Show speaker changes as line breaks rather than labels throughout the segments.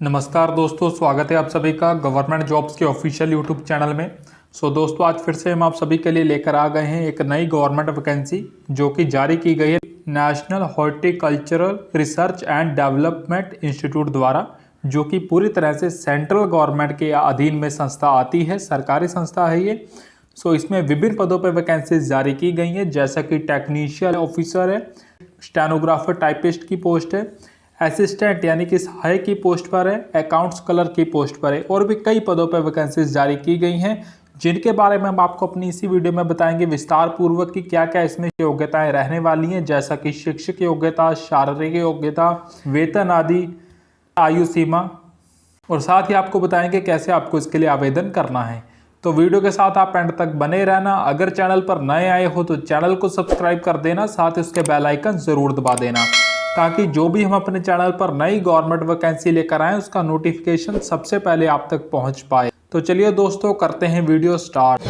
नमस्कार दोस्तों, स्वागत है आप सभी का गवर्नमेंट जॉब्स के ऑफिशियल यूट्यूब चैनल में। दोस्तों, आज फिर से हम आप सभी के लिए लेकर आ गए हैं एक नई गवर्नमेंट वैकेंसी जो कि जारी की गई है national horticultural research and development institute द्वारा, जो कि पूरी तरह से सेंट्रल गवर्नमेंट के अधीन में संस्था आती है, सरकारी संस्था है ये। इसमें विभिन्न पदों पर वैकेंसीज जारी की गई हैं, जैसा कि टेक्नीशियल ऑफिसर है, स्टेनोग्राफर टाइपिस्ट की पोस्ट है, असिस्टेंट यानी कि सहायक की पोस्ट पर है, अकाउंट्स क्लर्क की पोस्ट पर है, और भी कई पदों पर वैकेंसीज जारी की गई हैं, जिनके बारे में हम आपको अपनी इसी वीडियो में बताएंगे विस्तार पूर्वक कि क्या क्या इसमें योग्यताएं रहने वाली हैं, जैसा कि शिक्षक योग्यता, शारीरिक योग्यता, वेतन आदि, आयु सीमा, और साथ ही आपको बताएंगे कैसे आपको इसके लिए आवेदन करना है। तो वीडियो के साथ आप एंड तक बने रहना। अगर चैनल पर नए आए हो तो चैनल को सब्सक्राइब कर देना, साथ ही उसके बेल आइकन जरूर दबा देना, ताकि जो भी हम अपने चैनल पर नई गवर्नमेंट वैकेंसी लेकर आएँ उसका नोटिफिकेशन सबसे पहले आप तक पहुंच पाए। तो चलिए दोस्तों, करते हैं वीडियो स्टार्ट।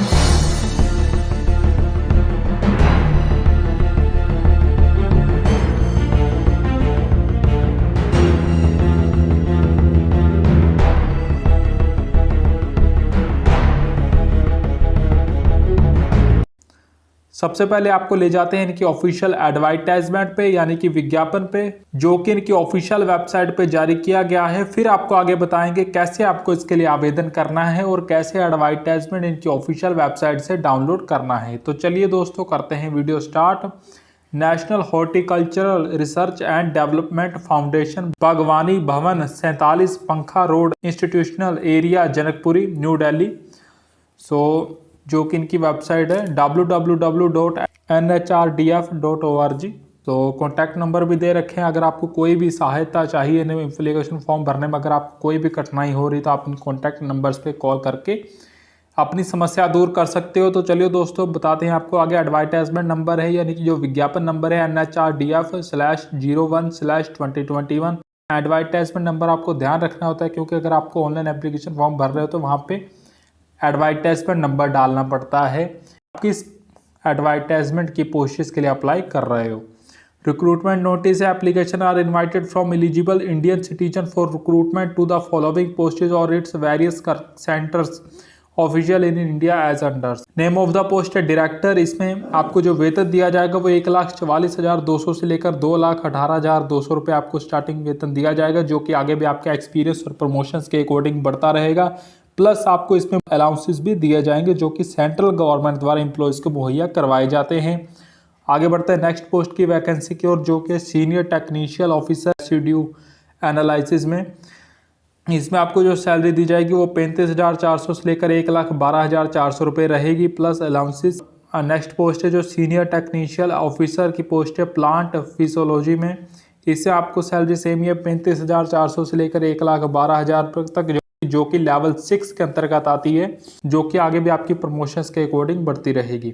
सबसे पहले आपको ले जाते हैं इनकी ऑफिशियल एडवर्टाइजमेंट पे, यानी कि विज्ञापन पे, जो कि इनकी ऑफिशियल वेबसाइट पे जारी किया गया है। फिर आपको आगे बताएंगे कैसे आपको इसके लिए आवेदन करना है और कैसे एडवर्टाइजमेंट इनकी ऑफिशियल वेबसाइट से डाउनलोड करना है। तो चलिए दोस्तों, करते हैं video start. National horticultural research and development foundation, बागवानी भवन, 47 पंखा road, institutional area, Janakpuri, new Delhi. जो कि इनकी वेबसाइट है www.nhdf.org। तो कॉन्टैक्ट नंबर भी दे रखे हैं। अगर आपको कोई भी सहायता चाहिए एप्लीकेशन फॉर्म भरने में, अगर आपको कोई भी कठिनाई हो रही तो आप इन कॉन्टैक्ट नंबर्स पे कॉल करके अपनी समस्या दूर कर सकते हो। तो चलिए दोस्तों, बताते हैं आपको आगे। एडवर्टाइजमेंट नंबर है, यानी कि जो विज्ञापन नंबर है NHRDF/01/2021। एडवर्टाइजमेंट नंबर आपको ध्यान रखना होता है, क्योंकि अगर आपको ऑनलाइन एप्लीकेशन फॉर्म भर रहे हो तो वहाँ पे एडवर्टाइजमेंट नंबर डालना पड़ता है। आप किस एडवर्टाइजमेंट की पोस्ट्स के लिए अप्लाई कर रहे हो। रिक्रूटमेंट नोटिस है। Application are invited from eligible Indian citizen for recruitment to the following postage और its various centres official in India as under. Name of the post है डायरेक्टर। इसमें आपको जो वेतन दिया जाएगा वो 1,44,200 से लेकर 2,18,200 रुपये आपको स्टार्टिंग वेतन दिया जाएगा, जो कि आगे भी आपके एक्सपीरियंस और प्रमोशंस के अकॉर्डिंग बढ़ता रहेगा। प्लस आपको इसमें अलाउंसेस भी दिए जाएंगे, जो कि सेंट्रल गवर्नमेंट द्वारा एम्प्लॉयज़ को मुहैया करवाए जाते हैं। आगे बढ़ते हैं नेक्स्ट पोस्ट की वैकेंसी की ओर, जो कि senior technical officer residue analysis में। इसमें आपको जो सैलरी दी जाएगी वो 35,400 से लेकर 1,12,400 रुपये रहेगी, प्लस अलाउंसेस। नेक्स्ट पोस्ट है जो सीनियर टेक्नीशियल ऑफिसर की पोस्ट है प्लांट फिजियोलॉजी में। इससे आपको सैलरी सेम ही है 35,400 से लेकर 1,12,000 तक, जो कि लेवल 6 के अंतर्गत आती है, जो कि आगे भी आपकी प्रमोशंस के अकॉर्डिंग बढ़ती रहेगी।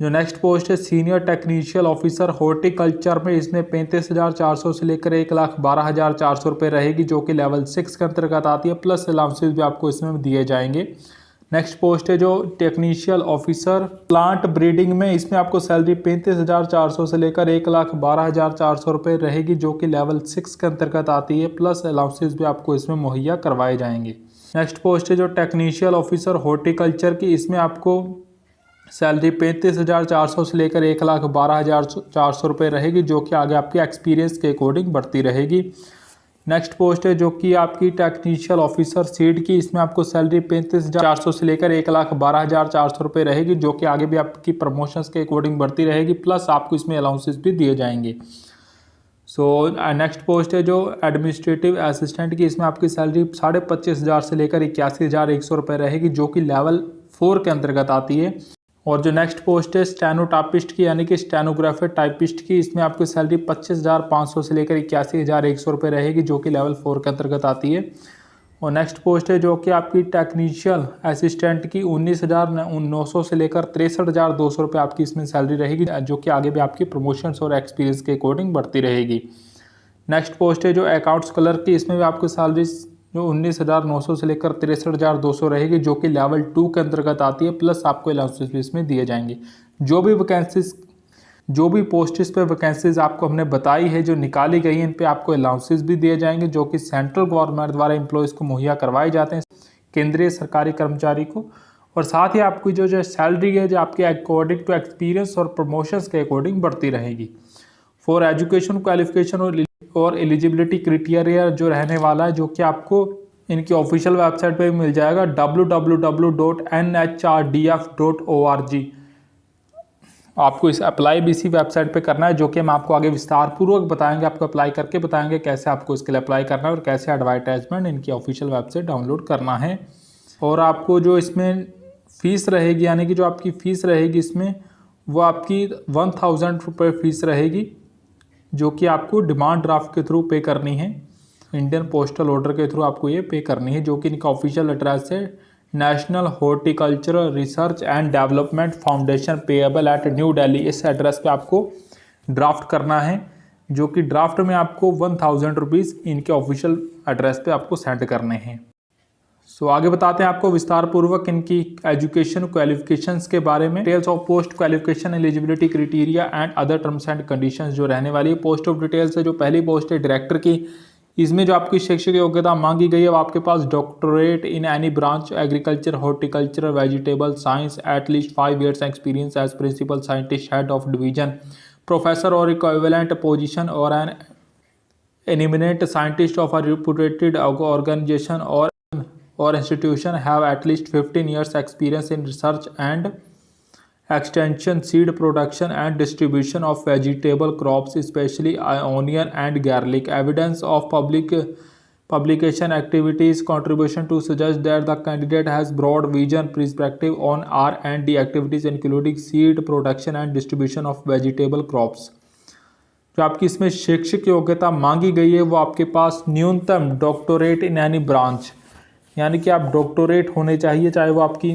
जो नेक्स्ट पोस्ट है सीनियर टेक्नीशियल ऑफिसर हॉर्टिकल्चर में, इसमें 35,400 से लेकर 1,12,400 रुपये रहेगी, जो कि लेवल 6 के अंतर्गत आती है, प्लस अलाउंसेस भी आपको इसमें दिए जाएंगे। नेक्स्ट पोस्ट है जो टेक्नीशियल ऑफिसर प्लांट ब्रीडिंग में। इसमें आपको सैलरी 35,400 से लेकर 1,12,400 रुपये रहेगी, जो कि लेवल 6 के अंतर्गत आती है, प्लस अलाउंसेस भी आपको इसमें मुहैया करवाए जाएंगे। नेक्स्ट पोस्ट है जो टेक्नीशियल ऑफिसर हॉर्टिकल्चर की। इसमें आपको सैलरी 35,400 से लेकर 1,12,400 रुपये रहेगी, जो कि आगे आपके एक्सपीरियंस के अकॉर्डिंग बढ़ती रहेगी। नेक्स्ट पोस्ट है जो कि आपकी टेक्नीशियल ऑफिसर सीड की। इसमें आपको सैलरी 35,400 से लेकर 1,12,400 रुपये रहेगी, जो कि आगे भी आपकी प्रमोशंस के अकॉर्डिंग बढ़ती रहेगी, प्लस आपको इसमें अलाउंसेस भी दिए जाएंगे। नेक्स्ट पोस्ट है जो एडमिनिस्ट्रेटिव असिस्टेंट की। इसमें आपकी सैलरी 25,500 से लेकर 81,100 रुपये रहेगी, जो कि लेवल 4 के अंतर्गत आती है। और जो नेक्स्ट पोस्ट है स्टेनोटापिस्ट की, यानी कि स्टेनोग्राफर टाइपिस्ट की। इसमें आपकी सैलरी 25,500 से लेकर 81,100 रुपये रहेगी, जो कि लेवल 4 के अंतर्गत आती है। और नेक्स्ट पोस्ट है जो कि आपकी टेक्नीशियल असिस्टेंट की, 19,900 से लेकर 63,200 रुपये आपकी इसमें सैलरी रहेगी, जो कि आगे भी आपकी प्रमोशंस और एक्सपीरियंस के अकॉर्डिंग बढ़ती रहेगी। नेक्स्ट पोस्ट है जो अकाउंट्स क्लर्क की। इसमें भी आपकी सैलरी जो 19,900 से लेकर 63,200 रहेगी, जो कि लेवल 2 के अंतर्गत आती है, प्लस आपको अलाउंसेस भी इसमें दिए जाएंगे। जो भी वैकेंसीज जो भी पोस्ट इस पे वैकेंसीज आपको हमने बताई है जो निकाली गई हैं, इन पे आपको अलाउंसेस भी दिए जाएंगे जो कि सेंट्रल गवर्नमेंट द्वारा एम्प्लॉयज़ को मुहैया करवाए जाते हैं, केंद्रीय सरकारी कर्मचारी को। और साथ ही आपकी जो सैलरी है जो आपके अकॉर्डिंग टू एक्सपीरियंस और प्रमोशंस के अकॉर्डिंग बढ़ती रहेगी। फॉर एजुकेशन क्वालिफिकेशन और एलिजिबिलिटी क्राइटेरिया जो रहने वाला है, जो कि आपको इनकी ऑफिशियल वेबसाइट पे भी मिल जाएगा www.nhrDF.org। आपको इस अप्लाई भी इसी वेबसाइट पे करना है, जो कि हम आपको आगे विस्तार पूर्वक बताएंगे, आपको अप्लाई करके बताएंगे कैसे आपको इसके लिए अप्लाई करना है और कैसे एडवर्टाइजमेंट इनकी ऑफिशियल वेबसाइट डाउनलोड करना है। और आपको जो इसमें फ़ीस रहेगी, यानी कि जो आपकी फ़ीस रहेगी इसमें, वो आपकी 1000 रुपये फ़ीस रहेगी, जो कि आपको डिमांड ड्राफ्ट के थ्रू पे करनी है। इंडियन पोस्टल ऑर्डर के थ्रू आपको ये पे करनी है, जो कि इनका ऑफिशियल एड्रेस है national horticultural research and development foundation payable eight new Delhi. इस एड्रेस पे आपको ड्राफ्ट करना है, जो कि ड्राफ्ट में आपको 1000 रुपीज़ इनके ऑफिशियल एड्रेस पे आपको सेंड करने हैं। सो आगे बताते हैं आपको विस्तार पूर्वक इनकी एजुकेशन क्वालिफिकेशंस के बारे में। Details of post qualification eligibility criteria and other terms and conditions जो रहने वाली है। पोस्ट ऑफ डिटेल्स है, जो पहली पोस्ट है डायरेक्टर की, इसमें जो आपकी शैक्षिक योग्यता मांगी गई है वो आपके पास doctorate in any branch agriculture horticulture vegetable science at least 5 years experience as principal scientist head of division professor और इक्विवेलेंट पोजीशन और an eminent scientist of a reputed organisation और institution have at least 15 years experience in research and extension, seed production and distribution of vegetable crops, especially onion and garlic. Evidence of publication activities contribution to suggest that the candidate has broad vision perspective on R&D activities including seed production and distribution of vegetable crops. जो आपकी इसमें शैक्षिक योग्यता मांगी गई है वो आपके पास न्यूनतम डॉक्टरेट इन एनी ब्रांच, यानी कि आप डॉक्टरेट होने चाहिए, चाहे वो आपकी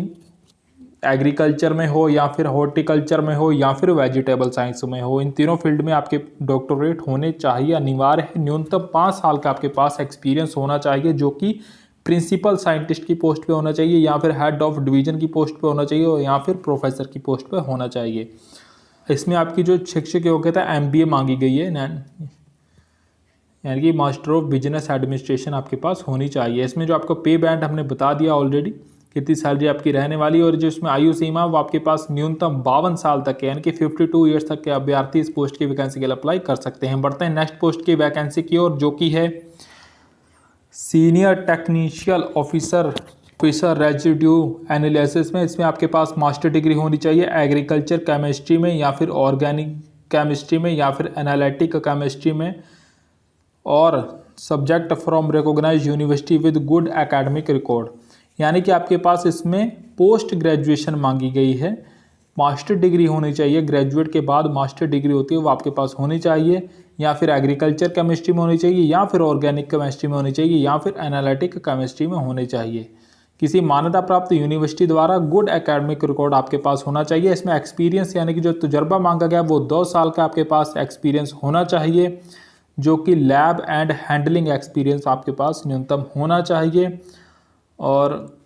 एग्रीकल्चर में हो या फिर हॉर्टिकल्चर में हो या फिर वेजिटेबल साइंस में हो, इन तीनों फील्ड में आपके डॉक्टरेट होने चाहिए, अनिवार्य है। न्यूनतम 5 साल का आपके पास एक्सपीरियंस होना चाहिए, जो कि प्रिंसिपल साइंटिस्ट की पोस्ट पे होना चाहिए या फिर हेड ऑफ डिवीजन की पोस्ट पे होना चाहिए या फिर प्रोफेसर की पोस्ट पे होना चाहिए। इसमें आपकी जो शैक्षिक योग्यता MBA मांगी गई है, यानी कि मास्टर ऑफ बिजनेस एडमिनिस्ट्रेशन आपके पास होनी चाहिए। इसमें जो आपको पे बैंड हमने बता दिया ऑलरेडी, कितनी सैलरी आपकी रहने वाली है, और जो इसमें आयु सीमा वो आपके पास न्यूनतम 52 साल तक है, यानी कि 52 ईयर्स तक के अभ्यर्थी इस पोस्ट की वैकेंसी के लिए अप्लाई कर सकते हैं। बढ़ते हैं नेक्स्ट पोस्ट की वैकेंसी की ओर, जो कि है सीनियर टेक्निशियल ऑफिसर रेजिड्यू एनालिसिस में। इसमें आपके पास मास्टर डिग्री होनी चाहिए एग्रीकल्चर केमिस्ट्री में या फिर ऑर्गेनिक केमिस्ट्री में या फिर एनालिटिक केमिस्ट्री में, और subject from recognised university with good academic record, यानी कि आपके पास इसमें पोस्ट ग्रेजुएशन मांगी गई है, मास्टर डिग्री होनी चाहिए, ग्रेजुएट के बाद मास्टर डिग्री होती है वो आपके पास होनी चाहिए, या फिर एग्रीकल्चर केमिस्ट्री में होनी चाहिए या फिर ऑर्गेनिक केमिस्ट्री में होनी चाहिए या फिर एनालिटिक केमिस्ट्री में होनी चाहिए। किसी मान्यता प्राप्त यूनिवर्सिटी द्वारा गुड एकेडमिक रिकॉर्ड आपके पास होना चाहिए। इसमें एक्सपीरियंस यानी कि जो तजुर्बा मांगा गया वो 2 साल का आपके पास एक्सपीरियंस होना चाहिए, जो कि लैब एंड हैंडलिंग एक्सपीरियंस आपके पास न्यूनतम होना चाहिए। और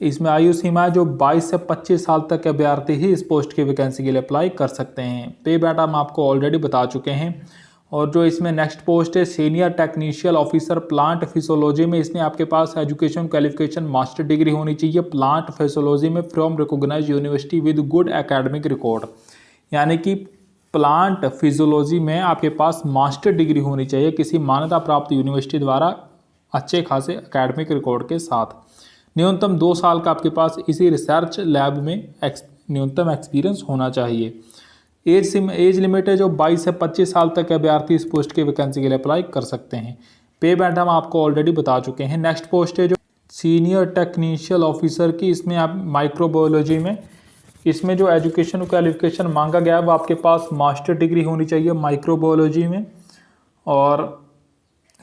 इसमें आयु सीमा जो 22 से 25 साल तक के अभ्यर्थी ही इस पोस्ट की वैकेंसी के लिए अप्लाई कर सकते हैं। पे बैट हम आपको ऑलरेडी बता चुके हैं। और जो इसमें नेक्स्ट पोस्ट है senior technical officer plant physiology में, इसमें आपके पास एजुकेशन क्वालिफिकेशन मास्टर डिग्री होनी चाहिए प्लांट फिजियोलॉजी में from recognised university with good academic record, यानी कि प्लांट फिजियोलॉजी में आपके पास मास्टर डिग्री होनी चाहिए किसी मान्यता प्राप्त यूनिवर्सिटी द्वारा अच्छे खासे एकेडमिक रिकॉर्ड के साथ। न्यूनतम 2 साल का आपके पास इसी रिसर्च लैब में न्यूनतम एक्सपीरियंस होना चाहिए। एज लिमिट है जो 22 से 25 साल तक के अभ्यर्थी इस पोस्ट की वैकेंसी के लिए अप्लाई कर सकते हैं। पे बैंड हम आपको ऑलरेडी बता चुके हैं। नेक्स्ट पोस्ट है जो सीनियर टेक्नीशियल ऑफिसर की, इसमें आप माइक्रोबायोलॉजी में, इसमें जो एजुकेशन क्वालिफिकेशन मांगा गया है वो आपके पास मास्टर डिग्री होनी चाहिए माइक्रोबायोलॉजी में, और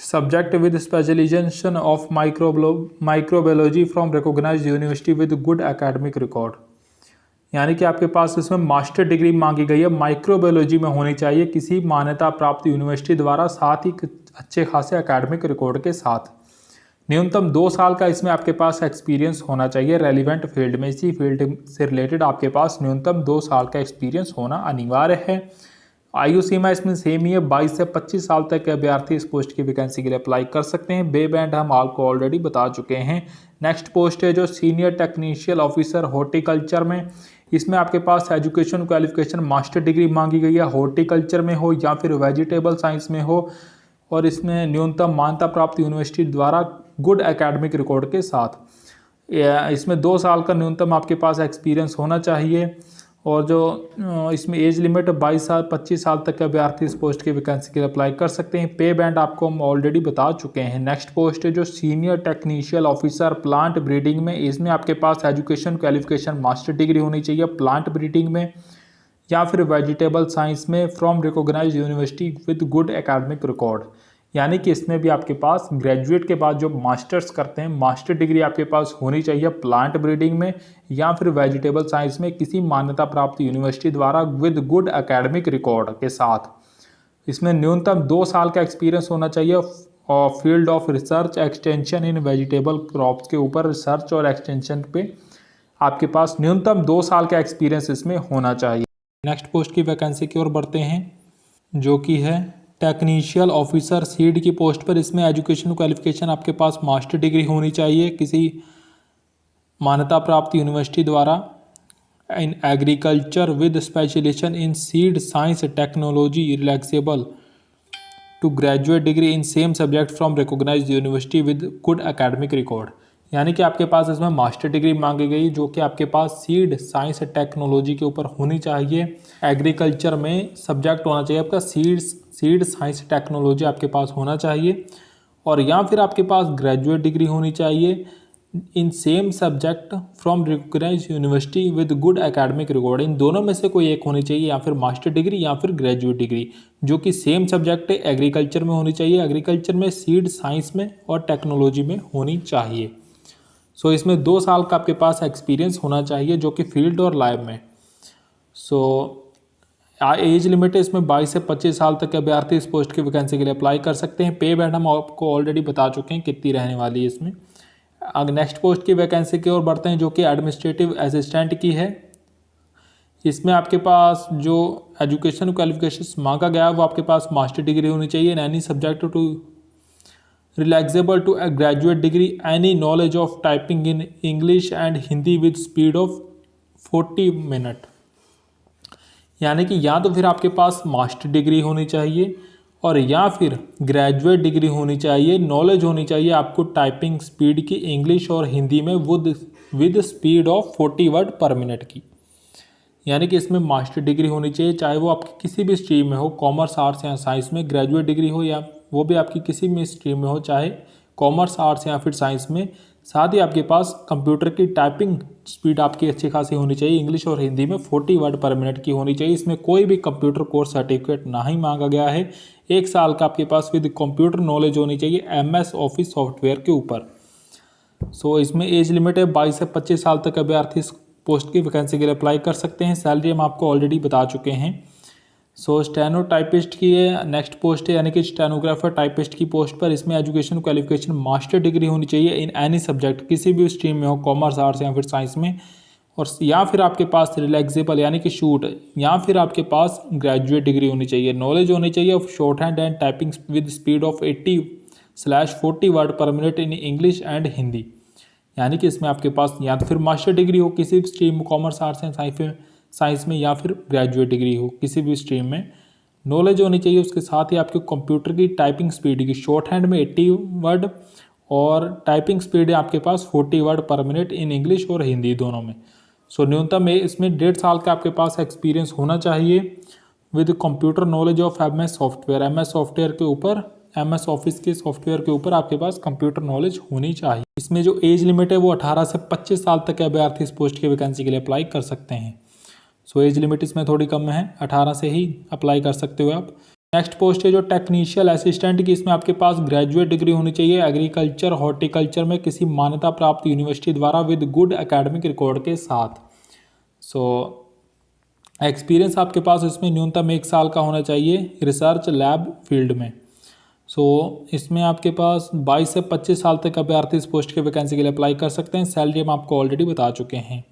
subject with specialisation of microbiology from recognised university with good academic record, यानी कि आपके पास इसमें मास्टर डिग्री मांगी गई है माइक्रोबायोलॉजी में होनी चाहिए किसी मान्यता प्राप्त यूनिवर्सिटी द्वारा, साथ ही अच्छे खासे एकेडमिक रिकॉर्ड के साथ। न्यूनतम 2 साल का इसमें आपके पास एक्सपीरियंस होना चाहिए रेलिवेंट फील्ड में। इसी फील्ड से रिलेटेड आपके पास न्यूनतम 2 साल का एक्सपीरियंस होना अनिवार्य है। आयु सीमा इसमें सेम ही है, 22 से 25 साल तक के अभ्यर्थी इस पोस्ट की वैकेंसी के लिए अप्लाई कर सकते हैं। बे बैंड हम आपको ऑलरेडी बता चुके हैं। नेक्स्ट पोस्ट है जो सीनियर टेक्नीशियल ऑफिसर हॉर्टिकल्चर में। इसमें आपके पास एजुकेशन क्वालिफिकेशन मास्टर डिग्री मांगी गई है, हॉर्टिकल्चर में हो या फिर वेजिटेबल साइंस में हो, और इसमें न्यूनतम मान्यता प्राप्त यूनिवर्सिटी द्वारा गुड एकेडमिक रिकॉर्ड के साथ। इसमें 2 साल का न्यूनतम आपके पास एक्सपीरियंस होना चाहिए। और जो इसमें एज लिमिट 22 साल 25 साल तक के अभ्यर्थी इस पोस्ट की वैकेंसी के लिए अप्लाई कर सकते हैं। पे बैंड आपको हम ऑलरेडी बता चुके हैं। नेक्स्ट पोस्ट है जो senior technical officer plant breeding में। इसमें आपके पास एजुकेशन क्वालिफिकेशन मास्टर डिग्री होनी चाहिए प्लांट ब्रीडिंग में या फिर वेजिटेबल साइंस में from recognised university with good academic record. यानी कि इसमें भी आपके पास ग्रेजुएट के बाद जो मास्टर्स करते हैं मास्टर डिग्री आपके पास होनी चाहिए प्लांट ब्रीडिंग में या फिर वेजिटेबल साइंस में किसी मान्यता प्राप्त यूनिवर्सिटी द्वारा विद गुड एकेडमिक रिकॉर्ड के साथ। इसमें न्यूनतम 2 साल का एक्सपीरियंस होना चाहिए और field of research extension in vegetable crops के ऊपर रिसर्च और एक्सटेंशन पे आपके पास न्यूनतम 2 साल का एक्सपीरियंस इसमें होना चाहिए। नेक्स्ट पोस्ट की वैकेंसी की ओर बढ़ते हैं जो कि है टेक्नीशियल ऑफिसर सीड की पोस्ट पर। इसमें एजुकेशन क्वालिफिकेशन आपके पास मास्टर डिग्री होनी चाहिए किसी मान्यता प्राप्त यूनिवर्सिटी द्वारा in agriculture with specialisation in seed science technology relaxable to graduate degree in same subject from recognised university with good academic record. यानी कि आपके पास इसमें मास्टर डिग्री मांगी गई जो कि आपके पास सीड साइंस टेक्नोलॉजी के ऊपर होनी चाहिए। एग्रीकल्चर में सब्जेक्ट होना चाहिए आपका सीड साइंस टेक्नोलॉजी आपके पास होना चाहिए, और या फिर आपके पास ग्रेजुएट डिग्री होनी चाहिए in same subject from recognised university with good academic record. इन दोनों में से कोई एक होनी चाहिए, या फिर मास्टर डिग्री या फिर ग्रेजुएट डिग्री जो कि सेम सब्जेक्ट है एग्रीकल्चर में होनी चाहिए, एग्रीकल्चर में सीड साइंस में और टेक्नोलॉजी में होनी चाहिए। सो इसमें 2 साल का आपके पास एक्सपीरियंस होना चाहिए जो कि फील्ड और लैब में। सो एज लिमिट है इसमें 22 से 25 साल तक के अभ्यर्थी इस पोस्ट की वैकेंसी के लिए अप्लाई कर सकते हैं। पे बैंड हम आपको ऑलरेडी बता चुके हैं कितनी रहने वाली है इसमें। अब नेक्स्ट पोस्ट की वैकेंसी की ओर बढ़ते हैं जो कि एडमिनिस्ट्रेटिव असिस्टेंट की है। इसमें आपके पास जो एजुकेशन क्वालिफिकेशन मांगा गया है वो आपके पास मास्टर डिग्री होनी चाहिए in any subject to relaxable to a graduate degree, any knowledge of typing in English and Hindi with speed of 40 minute. यानी कि या तो फिर आपके पास मास्टर डिग्री होनी चाहिए और या फिर ग्रेजुएट डिग्री होनी चाहिए, नॉलेज होनी चाहिए आपको टाइपिंग स्पीड की इंग्लिश और हिंदी में with speed of 40 word per minute की। यानी कि इसमें मास्टर डिग्री होनी चाहिए चाहे वो आपकी किसी भी स्ट्रीम में हो, कॉमर्स आर्ट्स या साइंस में। ग्रेजुएट डिग्री हो या वो भी आपकी किसी भी स्ट्रीम में हो, चाहे कॉमर्स आर्ट्स या फिर साइंस में। साथ ही आपके पास कंप्यूटर की टाइपिंग स्पीड आपकी अच्छी खासी होनी चाहिए इंग्लिश और हिंदी में 40 वर्ड पर मिनट की होनी चाहिए। इसमें कोई भी कंप्यूटर कोर्स सर्टिफिकेट ना ही मांगा गया है। 1 साल का आपके पास विद कंप्यूटर नॉलेज होनी चाहिए MS ऑफिस सॉफ्टवेयर के ऊपर। सो इसमें एज लिमिट है 22 से 25 साल तक अभ्यर्थी इस पोस्ट की वैकेंसी के लिए अप्लाई कर सकते हैं। सैलरी हम आपको ऑलरेडी बता चुके हैं। सो स्टेनो टाइपिस्ट की है नेक्स्ट पोस्ट है, यानी कि स्टेनोग्राफर टाइपिस्ट की पोस्ट पर। इसमें एजुकेशन क्वालिफिकेशन मास्टर डिग्री होनी चाहिए इन एनी सब्जेक्ट किसी भी स्ट्रीम में हो, कॉमर्स आर्ट्स या फिर साइंस में, और या फिर आपके पास रिलैक्सेबल यानी कि शूट, या फिर आपके पास ग्रेजुएट डिग्री होनी चाहिए। नॉलेज होनी चाहिए of short hand and typing with speed of 80/40 word per minute in English and Hindi. यानी कि इसमें आपके पास या तो फिर मास्टर डिग्री हो किसी भी स्ट्रीम में, कॉमर्स आर्ट्स एंड साइंस में, या फिर ग्रेजुएट डिग्री हो किसी भी स्ट्रीम में। नॉलेज होनी चाहिए उसके साथ ही आपके कंप्यूटर की टाइपिंग स्पीड की, शॉर्ट हैंड में 80 वर्ड और टाइपिंग स्पीड है आपके पास 40 word per minute in English और हिंदी दोनों में। सो न्यूनतम इसमें 1.5 साल का आपके पास एक्सपीरियंस होना चाहिए with computer knowledge of MS software. MS software के ऊपर, MS ऑफिस के सॉफ्टवेयर के ऊपर आपके पास कंप्यूटर नॉलेज होनी चाहिए। इसमें जो एज लिमिट है वो 18 से 25 साल तक के अभ्यर्थी इस पोस्ट की वैकेंसी के लिए अप्लाई कर सकते हैं। सो एज लिमिट इसमें थोड़ी कम है, 18 से ही अप्लाई कर सकते हो आप। नेक्स्ट पोस्ट है जो टेक्नीशियल असिस्टेंट की। इसमें आपके पास ग्रेजुएट डिग्री होनी चाहिए एग्रीकल्चर हॉर्टिकल्चर में किसी मान्यता प्राप्त यूनिवर्सिटी द्वारा विद गुड एकेडमिक रिकॉर्ड के साथ। सो एक्सपीरियंस आपके पास इसमें न्यूनतम 1 साल का होना चाहिए रिसर्च लैब फील्ड में। इसमें आपके पास 22 से 25 साल तक अभ्यर्थी इस पोस्ट के वैकेंसी के लिए अप्लाई कर सकते हैं। सैलरी हम आपको ऑलरेडी बता चुके हैं।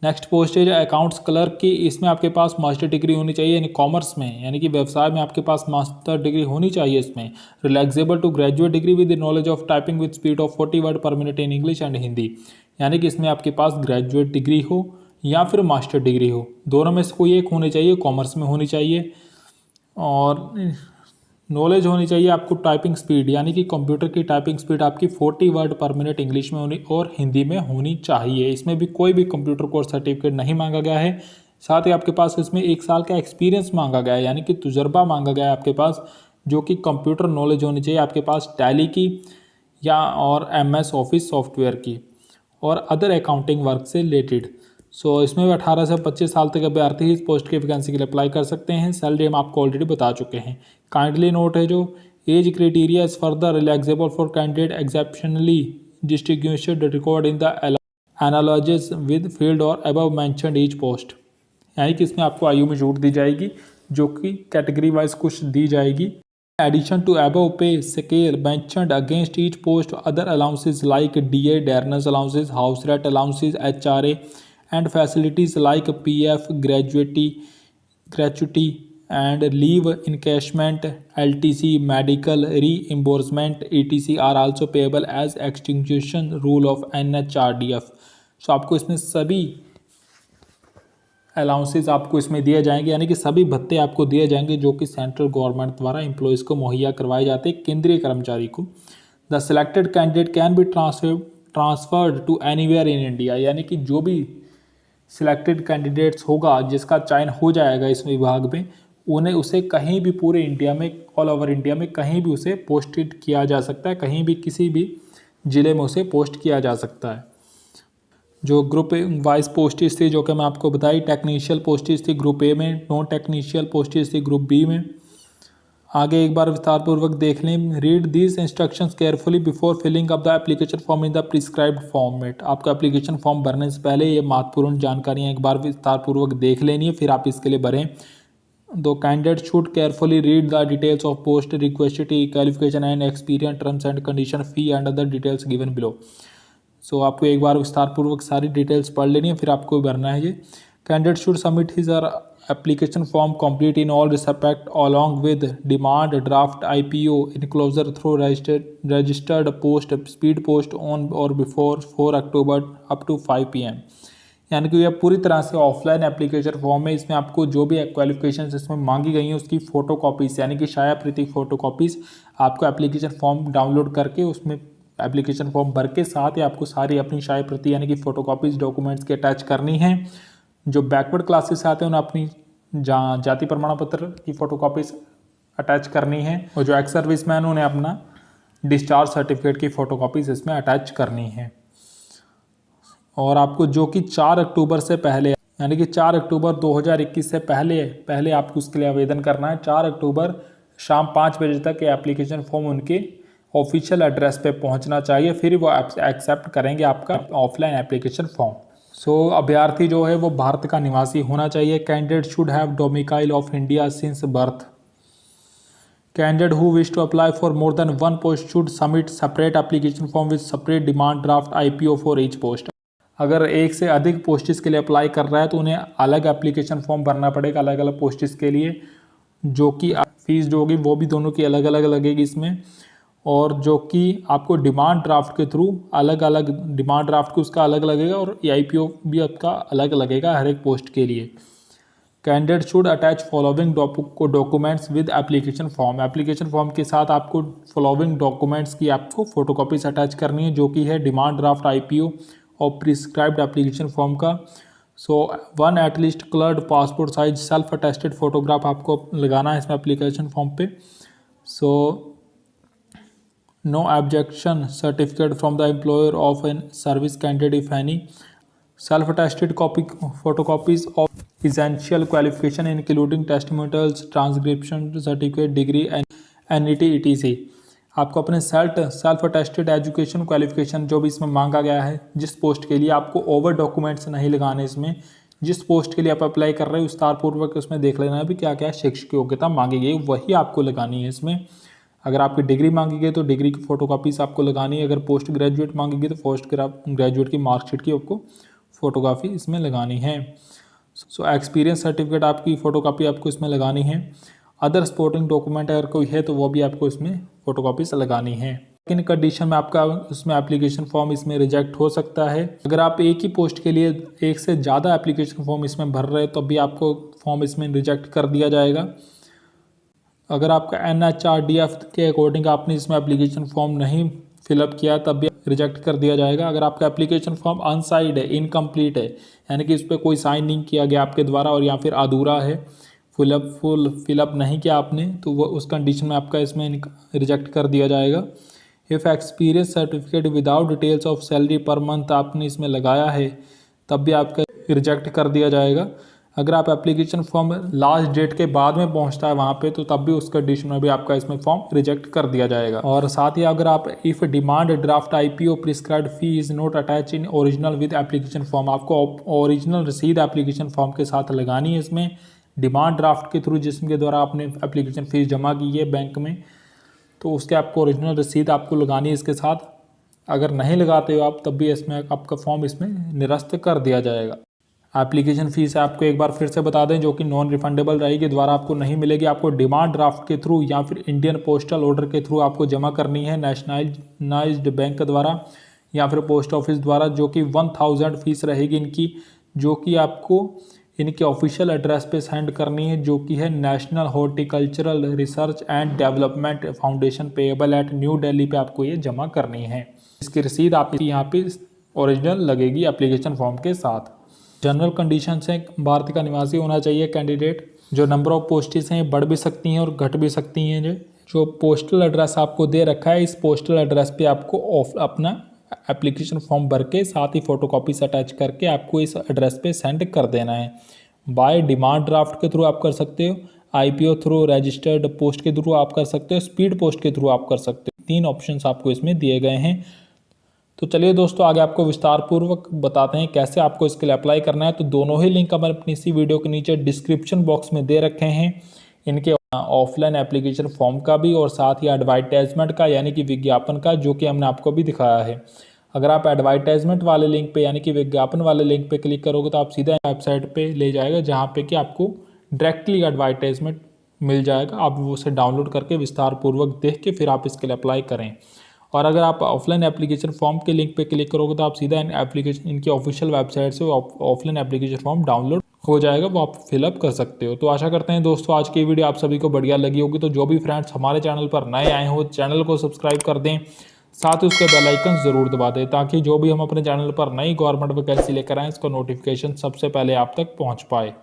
नेक्स्ट पोस्ट है जो अकाउंट्स क्लर्क की। इसमें आपके पास मास्टर डिग्री होनी चाहिए, यानी कॉमर्स में, यानी कि व्यवसाय में आपके पास मास्टर डिग्री होनी चाहिए। इसमें relaxable to graduate degree with knowledge of typing with speed of 40 word per minute in English and Hindi, यानी कि इसमें आपके पास ग्रेजुएट डिग्री हो या फिर मास्टर डिग्री हो, दोनों में से कोई एक होनी चाहिए, कॉमर्स में होनी चाहिए। और नॉलेज होनी चाहिए आपको टाइपिंग स्पीड, यानी कि कंप्यूटर की टाइपिंग स्पीड आपकी 40 वर्ड पर मिनट इंग्लिश में होनी और हिंदी में होनी चाहिए। इसमें भी कोई भी कंप्यूटर कोर्स सर्टिफिकेट नहीं मांगा गया है। साथ ही आपके पास इसमें 1 साल का एक्सपीरियंस मांगा गया है, यानी कि तजुर्बा मांगा गया है आपके पास, जो कि कंप्यूटर नॉलेज होनी चाहिए आपके पास टैली की या और MS ऑफिस सॉफ्टवेयर की और अदर अकाउंटिंग वर्क से रिलेटेड। इसमें भी 18 से 25 साल तक अभ्यर्थी इस पोस्ट की वैकेंसी के लिए अप्लाई कर सकते हैं। सैलरी हम आपको ऑलरेडी बता चुके हैं। काइंडली नोट है जो age criteria is further relaxable for candidate exceptionally distinguished record in the analogies with field और अबव मेंशन्ड ईच पोस्ट, यानी कि इसमें आपको आयु में छूट दी जाएगी जो कि कैटेगरी वाइज कुछ दी जाएगी। Addition to above pay scale mentioned against each post other allowances like DA dearness allowances, house rent allowances, HRA and facilities like PF, gratuity and leave encashment, LTC, medical reimbursement, etc. are also payable as extinction rule of NHRDF। आपको इसमें सभी allowances आपको इसमें दिए जाएंगे, यानी कि सभी भत्ते आपको दिए जाएंगे जो कि सेंट्रल गवर्नमेंट द्वारा एम्प्लॉयज़ को मुहैया करवाए जाते हैं, केंद्रीय कर्मचारी को। The selected candidate can be transferred to anywhere in India, यानी कि जो भी सिलेक्टेड कैंडिडेट्स होगा, जिसका चयन हो जाएगा इस विभाग में, उन्हें उसे कहीं भी पूरे इंडिया में, ऑल ओवर इंडिया में कहीं भी उसे पोस्टेड किया जा सकता है, कहीं भी किसी भी ज़िले में उसे पोस्ट किया जा सकता है। जो ग्रुप वाइज पोस्टेज थी जो कि मैं आपको बताई, टेक्नीशियल पोस्टेज थी ग्रुप ए में, नॉन टेक्नीशियल पोस्टेज थी ग्रुप बी में। आगे एक बार विस्तारपूर्वक देख लें। Read these instructions carefully before filling up the application form in the prescribed format. आपका एप्लीकेशन फॉर्म भरने से पहले ये महत्वपूर्ण जानकारियाँ एक बार विस्तारपूर्वक देख लेनी है, फिर आप इसके लिए भरें। दो candidate should carefully read the details of post requested qualification and experience, terms and condition, fee and other details given below. आपको एक बार विस्तारपूर्वक सारी डिटेल्स पढ़ लेनी है, फिर आपको भरना है ये। Candidate should submit his application form complete in all respect along with demand draft IPO enclosure through registered post speed post on or before 4 October up to 5 PM। यानी कि यह पूरी तरह से ऑफलाइन एप्लीकेशन फॉर्म है। इसमें आपको जो भी क्वालिफिकेशन इसमें मांगी गई हैं उसकी फ़ोटो कॉपीज़, यानी कि शाया प्रति फ़ोटो कॉपीज़ आपको एप्लीकेशन फॉर्म डाउनलोड करके उसमें एप्लीकेशन फॉर्म भर के साथ ही आपको सारी अपनी शाया प्रति यानी कि फ़ोटो कॉपीज़ डॉक्यूमेंट्स की अटैच करनी है। जो बैकवर्ड क्लासेस से आते हैं उन्हें अपनी जाति प्रमाण पत्र की फ़ोटोकॉपीज अटैच करनी है, और जो एक्स सर्विसमैन उन्हें अपना डिस्चार्ज सर्टिफिकेट की फ़ोटोकॉपीज इसमें अटैच करनी है। और आपको जो कि 4 अक्टूबर से पहले, यानी कि 4 अक्टूबर 2021 से पहले आपको उसके लिए आवेदन करना है। 4 अक्टूबर शाम 5 बजे तक ये एप्लीकेशन फॉर्म उनके ऑफिशियल एड्रेस पे पहुंचना चाहिए, फिर वो एक्सेप्ट करेंगे आपका ऑफलाइन एप्लीकेशन फॉर्म। अभ्यर्थी जो है वो भारत का निवासी होना चाहिए। Candidate should have domicile of India since birth. Candidate who wish to apply for more than 1 post should submit separate application form with separate demand draft IPO for each post. अगर एक से अधिक पोस्टिस के लिए अप्लाई कर रहा है तो उन्हें अलग एप्लीकेशन फॉर्म भरना पड़ेगा अलग अलग पोस्टिस के लिए, जो कि फीस जो होगी वो भी दोनों की अलग अलग लगेगी इसमें, और जो कि आपको डिमांड ड्राफ्ट के थ्रू अलग अलग डिमांड ड्राफ्ट को उसका अलग लगेगा और IPO भी आपका अलग लगेगा हर एक पोस्ट के लिए। Candidate should attach following documents with application form. Application form के साथ आपको फॉलोइंग डॉक्यूमेंट्स की आपको फोटोकॉपीज अटैच करनी है, जो कि है डिमांड ड्राफ्ट IPO और प्रिस्क्राइब्ड एप्लीकेशन फॉर्म का। 1 at least coloured passport size self attested photograph आपको लगाना है इसमें एप्लीकेशन फॉर्म पे। No objection certificate from the employer of a service candidate if any. Self-attested photocopies of essential qualification including testimonials, transcription certificate, degree, NET, etc. आपको अपने self attested education qualification जो भी इसमें मांगा गया है जिस पोस्ट के लिए, आपको ओवर डॉक्यूमेंट्स नहीं लगाने इसमें। जिस पोस्ट के लिए आप अप्लाई कर रहे हैं विस्तारपूर्वक उसमें देख लेना है भी क्या क्या शिक्षक योग्यता मांगी गई, वही आपको लगानी है इसमें। अगर आपकी डिग्री मांगी गई तो डिग्री की फ़ोटोकॉपीज़ आपको लगानी है। अगर पोस्ट ग्रेजुएट मांगी गई तो पोस्ट ग्रेजुएट की मार्कशीट की आपको फ़ोटोकॉपी इसमें लगानी है। सो एक्सपीरियंस सर्टिफिकेट आपकी फ़ोटोकॉपी आपको इसमें लगानी है। अदर सपोर्टिंग डॉक्यूमेंट अगर कोई है तो वो भी आपको इसमें फ़ोटोकॉपीज़ लगानी है। इन कंडीशन में आपका उसमें एप्लीकेशन फॉर्म इसमें रिजेक्ट हो सकता है। अगर आप एक ही पोस्ट के लिए एक से ज़्यादा एप्लीकेशन फॉर्म इसमें भर रहे हो तो भी आपको फॉर्म इसमें रिजेक्ट कर दिया जाएगा। अगर आपका NHRDF के अकॉर्डिंग आपने इसमें एप्लीकेशन फॉर्म नहीं फिलअप किया तब भी रिजेक्ट कर दिया जाएगा। अगर आपका एप्लीकेशन फॉर्म अनसाइड है, इनकम्प्लीट है, यानी कि इस पर कोई साइन नहीं किया गया आपके द्वारा और या फिर अधूरा है, फुल फिलअप नहीं किया आपने, तो वो उस कंडीशन में आपका इसमें रिजेक्ट कर दिया जाएगा। If experience certificate without details of salary per month आपने इसमें लगाया है तब भी आपका रिजेक्ट कर दिया जाएगा। अगर आप एप्लीकेशन फॉर्म लास्ट डेट के बाद में पहुंचता है वहां पे तो तब भी उस कंडीशन में भी आपका इसमें फॉर्म रिजेक्ट कर दिया जाएगा। और साथ ही अगर आप if demand draft IPO prescribed fee is not attach in original with application form, आपको ओरिजिनल रसीद एप्लीकेशन फॉर्म के साथ लगानी है। इसमें डिमांड ड्राफ्ट के थ्रू जिसके द्वारा आपने एप्लीकेशन फ़ीस जमा की है बैंक में, तो उसके आपको ओरिजिनल रसीद आपको लगानी है इसके साथ। अगर नहीं लगाते हो आप तब भी इसमें आपका फॉर्म इसमें निरस्त कर दिया जाएगा। एप्लीकेशन फ़ीस आपको एक बार फिर से बता दें जो कि नॉन रिफंडेबल रहेगी, द्वारा आपको नहीं मिलेगी। आपको डिमांड ड्राफ्ट के थ्रू या फिर इंडियन पोस्टल ऑर्डर के थ्रू आपको जमा करनी है नेशनलाइज्ड बैंक द्वारा या फिर पोस्ट ऑफिस द्वारा, जो कि 1000 फीस रहेगी इनकी, जो कि आपको इनके ऑफिशियल एड्रेस पे सेंड करनी है, जो कि है national horticultural research and development foundation payable eight new Delhi पे आपको ये जमा करनी है। इसकी रसीद आपकी यहाँ पे ओरिजिनल लगेगी एप्लीकेशन फॉर्म के साथ। जनरल कंडीशन से भारत का निवासी होना चाहिए कैंडिडेट। जो नंबर ऑफ पोस्टेज हैं बढ़ भी सकती हैं और घट भी सकती हैं। जो पोस्टल एड्रेस आपको दे रखा है इस पोस्टल एड्रेस पे आपको अपना एप्लीकेशन फॉर्म भर के साथ ही फ़ोटोकॉपीज अटैच करके आपको इस एड्रेस पे सेंड कर देना है। बाय डिमांड ड्राफ्ट के थ्रू आप कर सकते हो, IPO थ्रू, रजिस्टर्ड पोस्ट के थ्रू आप कर सकते हो, स्पीड पोस्ट के थ्रू आप कर सकते हो। 3 ऑप्शंस आपको इसमें दिए गए हैं। तो चलिए दोस्तों आगे आपको विस्तार पूर्वक बताते हैं कैसे आपको इसके लिए अप्लाई करना है। तो दोनों ही लिंक हम अपनी इसी वीडियो के नीचे डिस्क्रिप्शन बॉक्स में दे रखे हैं, इनके ऑफलाइन एप्लीकेशन फॉर्म का भी और साथ ही एडवर्टाइजमेंट का यानी कि विज्ञापन का, जो कि हमने आपको भी दिखाया है। अगर आप एडवर्टाइजमेंट वाले लिंक पे यानी कि विज्ञापन वाले लिंक पे क्लिक करोगे तो आप सीधा वेबसाइट पे ले जाएगा जहाँ पे कि आपको डायरेक्टली एडवर्टाइजमेंट मिल जाएगा। आप वो उसे डाउनलोड करके विस्तार पूर्वक देख के फिर आप इसके लिए अप्लाई करें। और अगर आप ऑफलाइन एप्लीकेशन फॉर्म के लिंक पे क्लिक करोगे तो आप सीधा इनकी ऑफिशियल वेबसाइट से ऑफलाइन एप्लीकेशन फॉर्म डाउनलोड हो जाएगा, वो आप फिलअप कर सकते हो। तो आशा करते हैं दोस्तों आज की वीडियो आप सभी को बढ़िया लगी होगी। तो जो भी फ्रेंड्स हमारे चैनल पर नए आए हो चैनल को सब्सक्राइब कर दें, साथ ही उसके बेल आइकन ज़रूर दबा दें ताकि जो भी हम अपने चैनल पर नई गवर्नमेंट वैकेंसी लेकर आएँ इसका नोटिफिकेशन सबसे पहले आप तक पहुँच पाए।